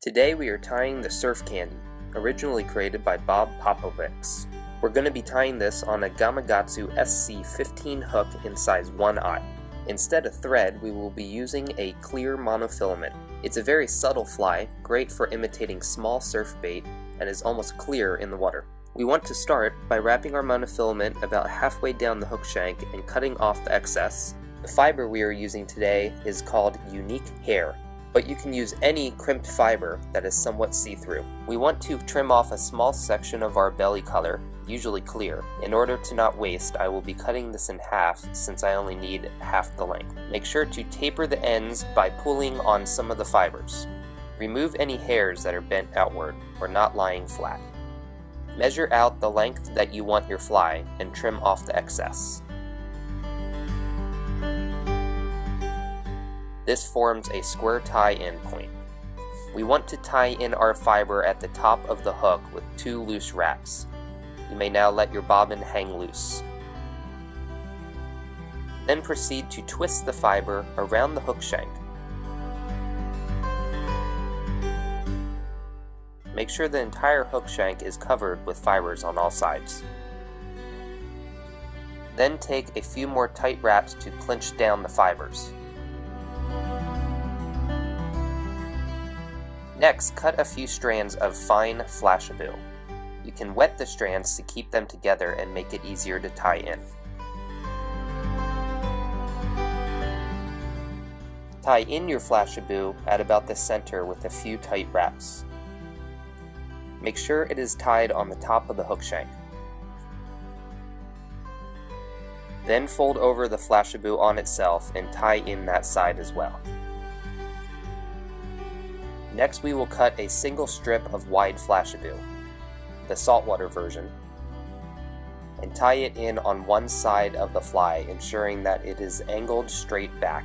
Today we are tying the surf candy, originally created by Bob Popovics. We're going to be tying this on a Gamakatsu SC15 hook in size 1i. Instead of thread, we will be using a clear monofilament. It's a very subtle fly, great for imitating small surf bait, and is almost clear in the water. We want to start by wrapping our monofilament about halfway down the hook shank and cutting off the excess. The fiber we are using today is called unique hair, but you can use any crimped fiber that is somewhat see-through. We want to trim off a small section of our belly color, usually clear. In order to not waste, I will be cutting this in half since I only need half the length. Make sure to taper the ends by pulling on some of the fibers. Remove any hairs that are bent outward or not lying flat. Measure out the length that you want your fly and trim off the excess. This forms a square tie-in point. We want to tie in our fiber at the top of the hook with 2 loose wraps. You may now let your bobbin hang loose. Then proceed to twist the fiber around the hook shank. Make sure the entire hook shank is covered with fibers on all sides. Then take a few more tight wraps to clinch down the fibers. Next, cut a few strands of fine Flashabou. You can wet the strands to keep them together and make it easier to tie in. Tie in your Flashabou at about the center with a few tight wraps. Make sure it is tied on the top of the hook shank. Then fold over the Flashabou on itself and tie in that side as well. Next we will cut a single strip of wide Flashabou, the saltwater version, and tie it in on one side of the fly, ensuring that it is angled straight back.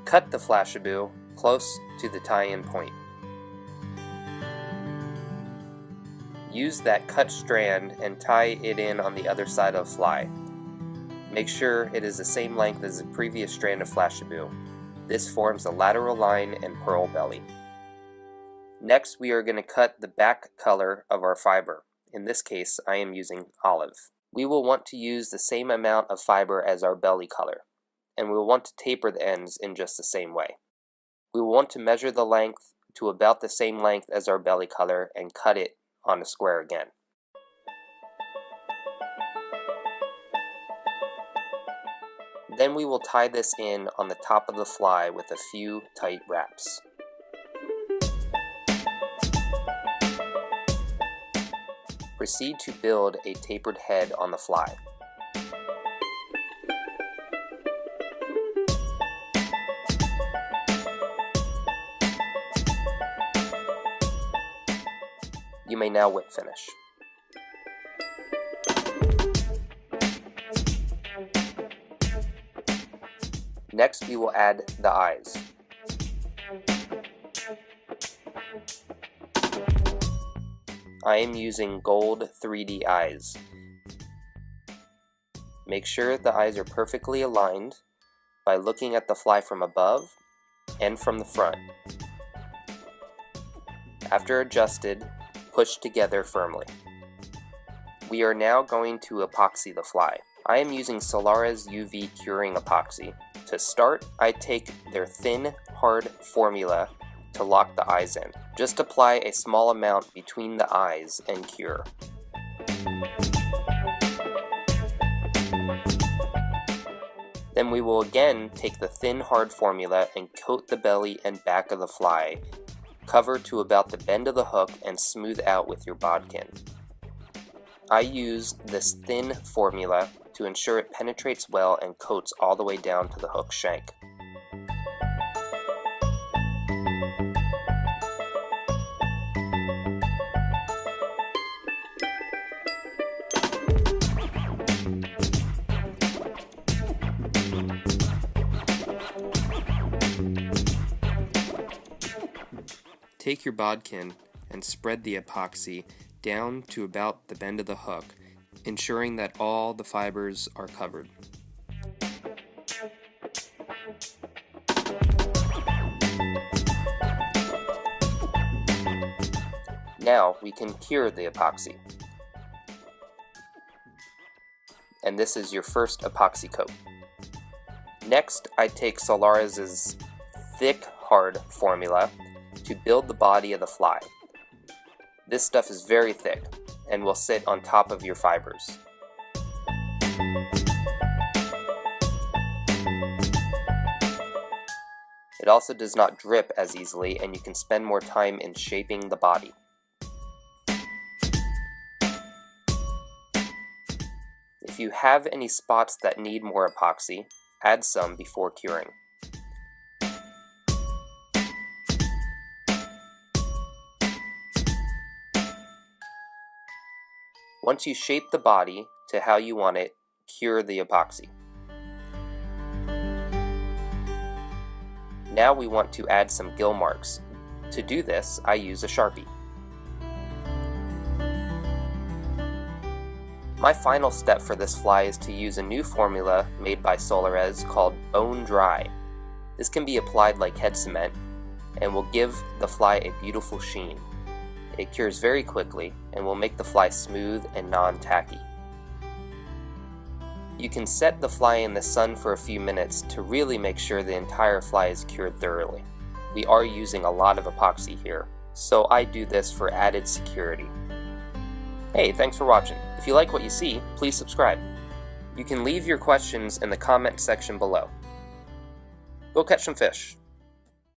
Cut the Flashabou close to the tie-in point. Use that cut strand and tie it in on the other side of the fly. Make sure it is the same length as the previous strand of Flashabou. This forms a lateral line and pearl belly. Next, we are going to cut the back color of our fiber. In this case, I am using olive. We will want to use the same amount of fiber as our belly color, and we will want to taper the ends in just the same way. We will want to measure the length to about the same length as our belly color and cut it on a square again. Then we will tie this in on the top of the fly with a few tight wraps. Proceed to build a tapered head on the fly. You may now whip finish. Next, we will add the eyes. I am using gold 3D eyes. Make sure the eyes are perfectly aligned by looking at the fly from above and from the front. After adjusted, push together firmly. We are now going to epoxy the fly. I am using Solara's UV curing epoxy. To start, I take their thin, hard formula to lock the eyes in. Just apply a small amount between the eyes and cure. Then we will again take the thin, hard formula and coat the belly and back of the fly. Cover to about the bend of the hook and smooth out with your bodkin. I use this thin formula to ensure it penetrates well and coats all the way down to the hook shank. Take your bodkin and spread the epoxy down to about the bend of the hook, ensuring that all the fibers are covered. Now we can cure the epoxy. And this is your first epoxy coat. Next, I take Solaris' thick, hard formula to build the body of the fly. This stuff is very thick and will sit on top of your fibers. It also does not drip as easily, and you can spend more time in shaping the body. If you have any spots that need more epoxy, add some before curing. Once you shape the body to how you want it, cure the epoxy. Now we want to add some gill marks. To do this, I use a Sharpie. My final step for this fly is to use a new formula made by Solaris called Bone Dry. This can be applied like head cement and will give the fly a beautiful sheen. It cures very quickly and will make the fly smooth and non-tacky. You can set the fly in the sun for a few minutes to really make sure the entire fly is cured thoroughly. We are using a lot of epoxy here, so I do this for added security. Hey, thanks for watching. If you like what you see, please subscribe. You can leave your questions in the comment section below. Go catch some fish.